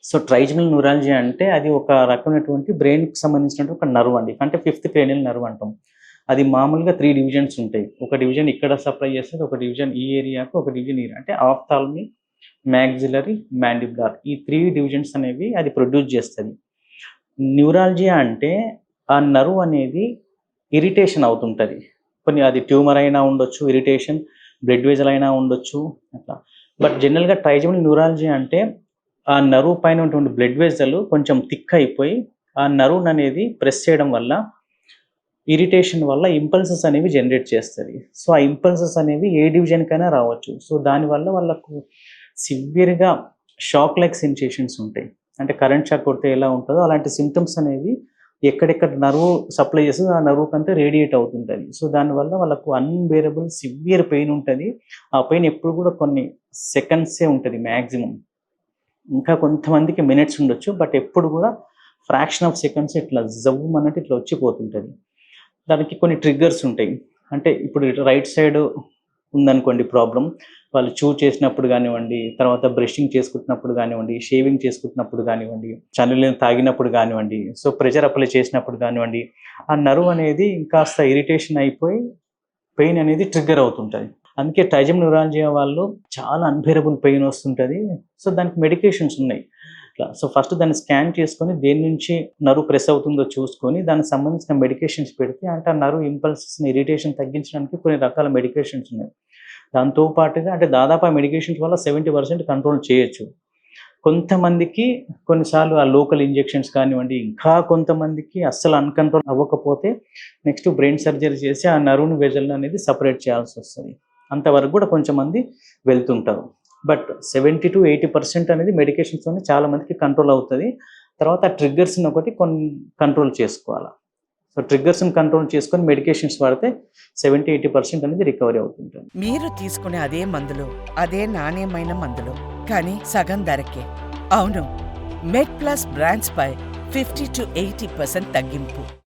So, trigeminal neurology అంటే అది ఒక రకమైనటువంటి బ్రెయిన్‌కి సంబంధించినటువంటి ఒక నర్వ్ అండి. అంటే ఫిఫ్త్ క్రేనియల్ నర్వ్ అంటాం. అది మామూలుగా 3 డివిజన్స్ ఉంటాయి. ఒక డివిజన్ ఇక్కడ సప్లై చేస్తది. ఒక డివిజన్ ఈ ఏరియాకు, ఒక డివిజన్ ఈ అంటే ఆఫ్థాల్మిక్, మాక్సిల్లరీ, మాండిబులర్ ఈ 3 డివిజన్స్ అనేవి అది ప్రొడ్యూస్ చేస్తది. న్యూరాలజియా అంటే ఆ నర్వ్ అనేది ఇరిటేషన్ అవుతుంటది. కొన్ని అది ట్యూమర్ అయినా ఉండొచ్చు, ఇరిటేషన్, బ్లడ్ వెసెల్ అయినా ఉండొచ్చు అట్లా. బట్ జనరల్‌గా ట్రైజమినల్ న్యూరాలజీ అంటే ఆ నర్వ్ పైన ఉన్నటువంటి బ్లడ్ వెసెల్ కొంచెం థిక్ అయిపోయి, ఆ నర్వ్‌ననేది ప్రెస్ చేయడం వల్ల, ఇరిటేషన్ వల్ల ఇంపల్సెస్ అనేవి జనరేట్ చేస్తది. సో, ఆ ఇంపల్సెస్ అనేవి ఏ డివిజన్‌కైనా రావచ్చు. సో, దానివల్ల వాళ్ళకు సివియర్‌గా షాక్ లైక్ సెన్సేషన్స్ ఉంటాయి. అంటే కరెంట్ షాక్ కొడితే ఎలా ఉంటదో అలాంటి సింప్టమ్స్ అనేవి ఎక్కడెక్కడ నర్వ్ సప్లై చేస్తదో ఆ నర్వ్‌కంతా రేడియేట్ అవుతుంటది. సో, దానివల్ల వాళ్ళకు అన్‌బేరబుల్ సివియర్ పెయిన్ ఉంటది. ఆ పెయిన్ ఎప్పుడు కూడా కొన్ని సెకండ్సే ఉంటది మాక్సిమం. ఇంకా కొంతమందికి మినిట్స్ ఉండొచ్చు. బట్ ఎప్పుడు గూడా ఫ్రాక్షన్ ఆఫ్ సెకండ్స్ ఇట్లా జవ్వుమన్నట్టు ఇట్లా వచ్చిపోతుంటది. దానికి కొన్ని ట్రిగ్గర్స్ ఉంటాయి. అంటే ఇప్పుడు ఇటు రైట్ సైడ్ ఉందనుకోండి ప్రాబ్లమ్. వాళ్ళు చూ చేసినప్పుడు గానివ్వండి, తర్వాత బ్రషింగ్ చేసుకుంటున్నప్పుడు గానివ్వండి, షేవింగ్ చేసుకుంటున్నప్పుడు గానివ్వండి, చన్నీళ్ళని తాగినప్పుడు గానివ్వండి, సో, ప్రెషర్ అప్లై చేసినప్పుడు గానివ్వండి, ఆ నర్వ్ అనేది ఇంకాస్త ఇరిటేషన్ అయిపోయి పెయిన్ అనేది ట్రిగ్గర్ అవుతుంటది. అందుకే ట్రైజమినల్ న్యూరాలజియా వాళ్ళు చాలా అన్‌బేరబుల్ పెయిన్ వస్తుంటది. సో, దానికి మెడికేషన్స్ ఉన్నాయి. ఇట్లా సో, ఫస్ట్ దాన్ని స్కాన్ చేసుకొని దేని నుంచి నర్వ్ ప్రెస్ అవుతుందో చూసుకొని దానికి సంబంధించిన మెడికేషన్స్ పెడితే అంటే ఆ నర్వ్ ఇంపల్సెస్‌ని ఇరిటేషన్ తగ్గించడానికి కొన్ని రకాల మెడికేషన్స్ ఉన్నాయి. దాంతో పాటుగా అంటే దాదాపు ఆ మెడికేషన్స్ వల్ల 70% కంట్రోల్ చేయొచ్చు. కొంతమందికి కొన్నిసార్లు ఆ లోకల్ ఇంజెక్షన్స్ కానివ్వండి, ఇంకా కొంతమందికి అస్సలు అన్‌కంట్రోల్ అవ్వకపోతే నెక్స్ట్ బ్రెయిన్ సర్జరీ చేసి ఆ నర్వ్‌ని వెసెల్‌ని అనేది సెపరేట్ చేయాల్సొస్తది. అంతవరకు గూడా కొంచెం మంది వెళ్తుంటారు. బట్ 70-80% అనేది మెడికేషన్స్‌తోనే చాలా మందికి కంట్రోల్ అవుతది. తర్వాత ట్రిగ్గర్స్‌ని ఒకటి కంట్రోల్ చేసుకోవాల. సో, ట్రిగ్గర్స్‌ని కంట్రోల్ చేసుకొని మెడికేషన్స్ వాడితే 70-80% అనేది రికవరీ అవుతుంటది. మీరు తీసుకునే అదే మందులు, అదే నాణ్యమైన మందులు. కానీ సగం ధరకే. అవును. మెడ్ ప్లస్ బ్రాండ్స్ పై 50-80% తగ్గింపు.